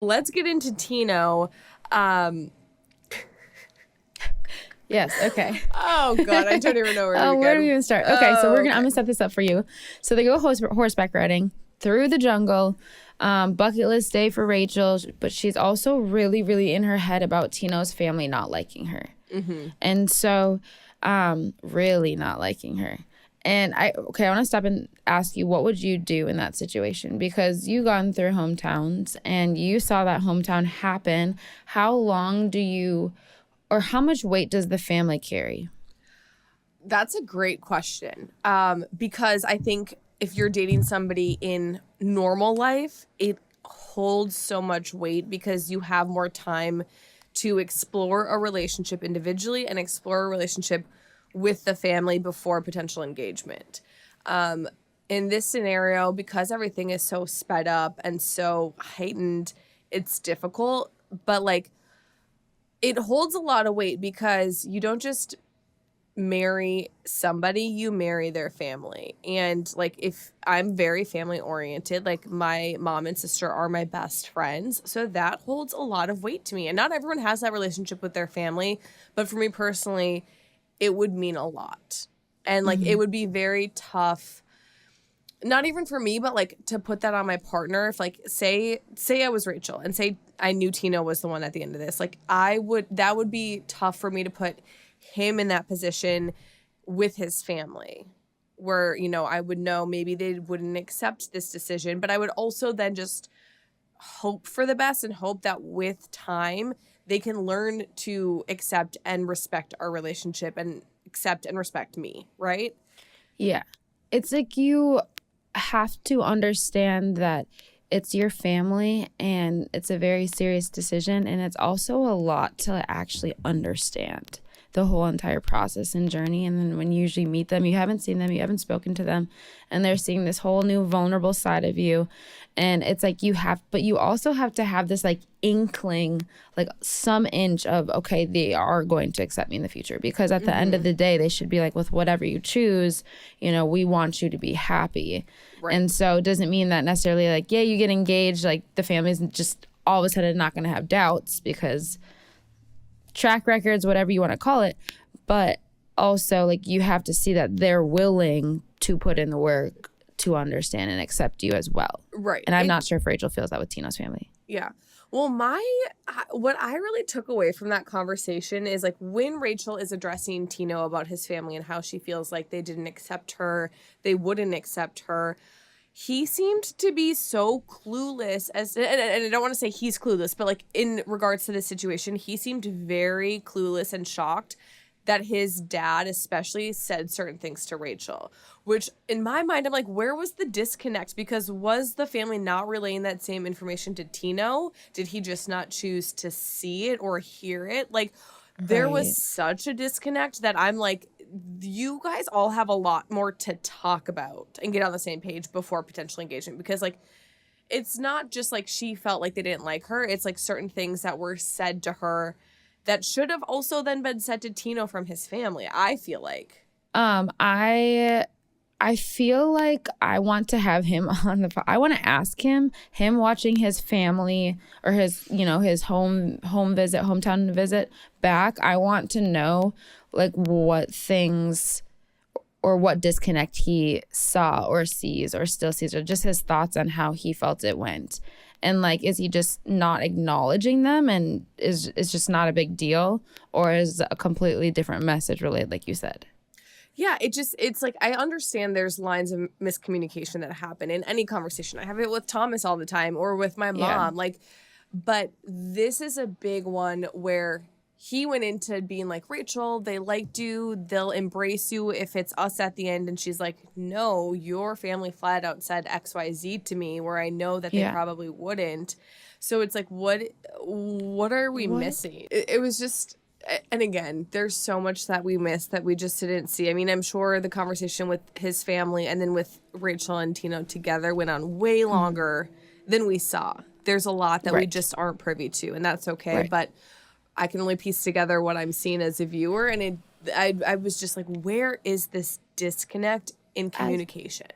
Let's get into Tino. Um, Yes. Okay. oh God, I don't even know where to begin. Where do we even start? Okay, so I'm Okay. gonna set this up for you. So they go horseback riding through the jungle. Bucket list day for Rachel, but she's also really, really in her head about Tino's family not liking her, and so really not liking her. And I want to stop and ask you, what would you do in that situation? Because you gone through hometowns and you saw that hometown happen. How long do you, or how much weight does the family carry? That's a great question. Because I think if you're dating somebody in normal life, it holds so much weight because you have more time to explore a relationship individually and explore a relationship with the family before potential engagement. In this scenario, because everything is so sped up and so heightened, it's difficult. But like, it holds a lot of weight because you don't just marry somebody, you marry their family. And like, if I'm very family oriented, like my mom and sister are my best friends, so that holds a lot of weight to me. And not everyone has that relationship with their family, but for me personally, it would mean a lot. And like, it would be very tough, not even for me, but like to put that on my partner. If like, say I was Rachel and say I knew Tino was the one at the end of this, like that would be tough for me to put him in that position with his family, where, I would know maybe they wouldn't accept this decision, but I would also then just hope for the best and hope that with time they can learn to accept and respect our relationship and accept and respect me, right? Yeah. It's like you have to understand that it's your family and it's a very serious decision. And it's also a lot to actually understand the whole entire process and journey. And then when you usually meet them, you haven't seen them, you haven't spoken to them, and they're seeing this whole new vulnerable side of you. And it's like but you also have to have this like inkling, like some inch of, okay, they are going to accept me in the future. Because at the end of the day, they should be like, with whatever you choose, we want you to be happy. Right. And so it doesn't mean that necessarily like, yeah, you get engaged, like the family's just all of a sudden not going to have doubts, because track records, whatever you want to call it, but also like you have to see that they're willing to put in the work to understand and accept you as well. Right. And I'm not sure if Rachel feels that with Tino's family. Yeah. Well, what I really took away from that conversation is like when Rachel is addressing Tino about his family and how she feels like they didn't accept her, they wouldn't accept her. He seemed to be so clueless and I don't want to say he's clueless, but like in regards to this situation, he seemed very clueless and shocked that his dad especially said certain things to Rachel, which in my mind, I'm like, where was the disconnect? Because was the family not relaying that same information to Tino? Did he just not choose to see it or hear it? Like, there was such a disconnect that I'm like, you guys all have a lot more to talk about and get on the same page before potential engagement. Because like, it's not just like she felt like they didn't like her. It's like certain things that were said to her that should have also then been said to Tino from his family, I feel like. I feel like I want to have him on I want to ask him watching his family or his hometown visit back. I want to know like what things or what disconnect he saw or sees or still sees, or just his thoughts on how he felt it went. And like, is he just not acknowledging them and is just not a big deal, or is a completely different message relayed, like you said? Yeah, it's like, I understand there's lines of miscommunication that happen in any conversation. I have it with Thomas all the time or with my mom. Yeah. But this is a big one where he went into being like, Rachel, they liked you. They'll embrace you if it's us at the end. And she's like, no, your family flat out said XYZ to me, where I know that they probably wouldn't. So it's like, what are we missing? It was just, and again, there's so much that we missed that we just didn't see. I mean, I'm sure the conversation with his family and then with Rachel and Tino together went on way longer than we saw. There's a lot that we just aren't privy to, and that's okay. But I can only piece together what I'm seeing as a viewer, and I was just like, where is this disconnect in communication?